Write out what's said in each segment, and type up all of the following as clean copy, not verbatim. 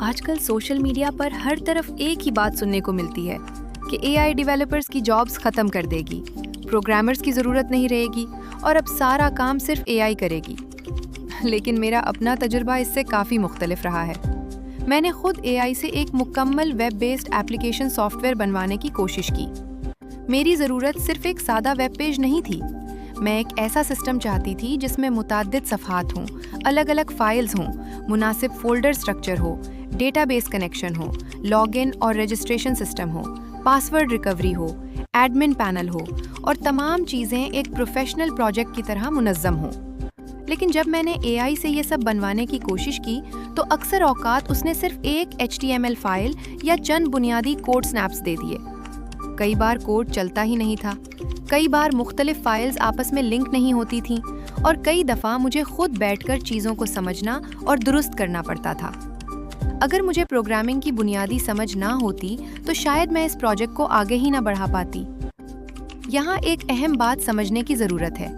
آج کل social media پر ہر طرف ایک ہی بات سننے کو ملتی ہے کہ اے آئی ڈیولپرز کی جابز ختم کر دے گی، پروگرامرز کی ضرورت نہیں رہے گی اور اب سارا کام صرف اے آئی کرے گی۔ لیکن میرا اپنا تجربہ اس سے کافی مختلف رہا ہے۔ میں نے خود اے آئی سے ایک مکمل web based application soft where بنوانے کی کوشش کی۔ میری ضرورت صرف ایک سادہ ویب پیج نہیں تھی، میں ایک ایسا سسٹم چاہتی تھی جس میں متعدد صفحات ہوں، الگ الگ فائلز ہوں، مناسب folder structure who, data base connection who, log in اور رجسٹریشن سسٹم ہو، پاسورڈ ریکوری ہو، ایڈمن پینل ہو اور تمام چیزیں ایک پروفیشنل پروجیکٹ کی طرح منظم ہوں۔ لیکن جب میں نے اے آئی سے یہ سب بنوانے کی کوشش کی تو اکثر اوقات اس نے صرف ایک HTML فائل یا چند بنیادی کوڈ سنیپس دے دیے۔ کئی بار کوڈ چلتا ہی نہیں تھا، کئی بار مختلف فائلز آپس میں لنک نہیں ہوتی تھیں اور کئی دفعہ مجھے خود بیٹھ کر چیزوں کو سمجھنا اور درست کرنا پڑتا تھا۔ اگر مجھے پروگرامنگ کی بنیادی سمجھ نہ ہوتی تو شاید میں اس پروجیکٹ کو آگے ہی نہ بڑھا پاتی۔ یہاں ایک اہم بات سمجھنے کی ضرورت ہے۔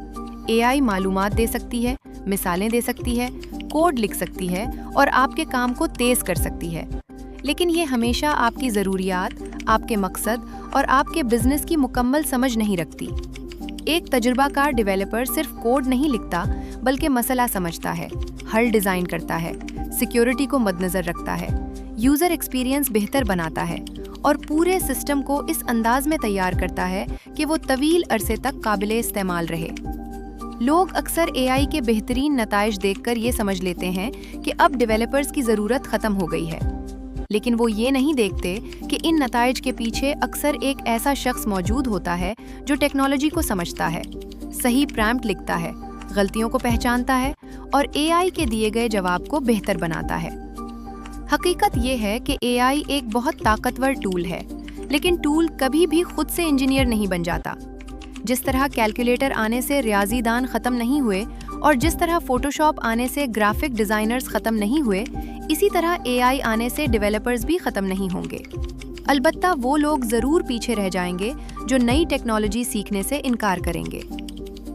اے آئی معلومات دے سکتی ہے، مثالیں دے سکتی ہے، کوڈ لکھ سکتی ہے اور آپ کے کام کو تیز کر سکتی ہے، لیکن یہ ہمیشہ آپ کی ضروریات، آپ کے مقصد اور آپ کے بزنس کی مکمل سمجھ نہیں رکھتی۔ ایک تجربہ کار ڈیولپر صرف کوڈ نہیں لکھتا بلکہ مسئلہ سمجھتا ہے، حل ڈیزائن کرتا ہے، سیکیورٹی کو مد نظر رکھتا ہے، یوزر ایکسپیرینس بہتر بناتا ہے اور پورے سسٹم کو اس انداز میں تیار کرتا ہے کہ وہ طویل عرصے تک قابل استعمال رہے۔ لوگ اکثر اے آئی کے بہترین نتائج دیکھ کر یہ سمجھ لیتے ہیں کہ اب ڈیولپرز کی ضرورت ختم ہو گئی ہے، لیکن وہ یہ نہیں دیکھتے کہ ان نتائج کے پیچھے اکثر ایک ایسا شخص موجود ہوتا ہے جو ٹیکنالوجی کو سمجھتا ہے، صحیح پرامپٹ لکھتا ہے، غلطیوں کو پہچانتا ہے اور اے آئی کے دیے گئے جواب کو بہتر بناتا ہے۔ حقیقت یہ ہے کہ اے آئی ایک بہت طاقتور ٹول ہے، لیکن ٹول کبھی بھی خود سے انجینئر نہیں بن جاتا۔ جس طرح کیلکولیٹر آنے سے ریاضی دان ختم نہیں ہوئے اور جس طرح فوٹوشاپ آنے سے گرافک ڈیزائنرز ختم نہیں ہوئے، اسی طرح اے آئی آنے سے ڈیولپرز بھی ختم نہیں ہوں گے۔ البتہ وہ لوگ ضرور پیچھے رہ جائیں گے جو نئی ٹیکنالوجی سیکھنے سے انکار کریں گے۔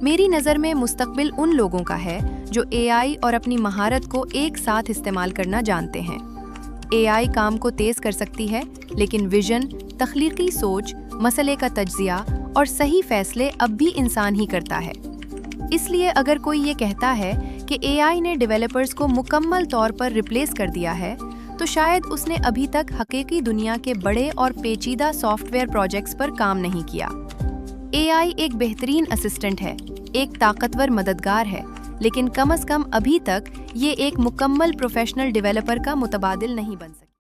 میری نظر میں مستقبل ان لوگوں کا ہے جو اے آئی اور اپنی مہارت کو ایک ساتھ استعمال کرنا جانتے ہیں۔ اے آئی کام کو تیز کر سکتی ہے، لیکن ویژن، تخلیقی سوچ، مسئلے کا تجزیہ اور صحیح فیصلے اب بھی انسان ہی کرتا ہے۔ اس لیے اگر کوئی یہ کہتا ہے کہ اے آئی نے ڈیولپرز کو مکمل طور پر ریپلیس کر دیا ہے، تو شاید اس نے ابھی تک حقیقی دنیا کے بڑے اور پیچیدہ سافٹ ویئر پروجیکٹس پر کام نہیں کیا۔ اے آئی ایک بہترین اسسٹنٹ ہے، ایک طاقتور مددگار ہے، لیکن کم از کم ابھی تک یہ ایک مکمل پروفیشنل ڈیولپر کا متبادل نہیں بن سکتی۔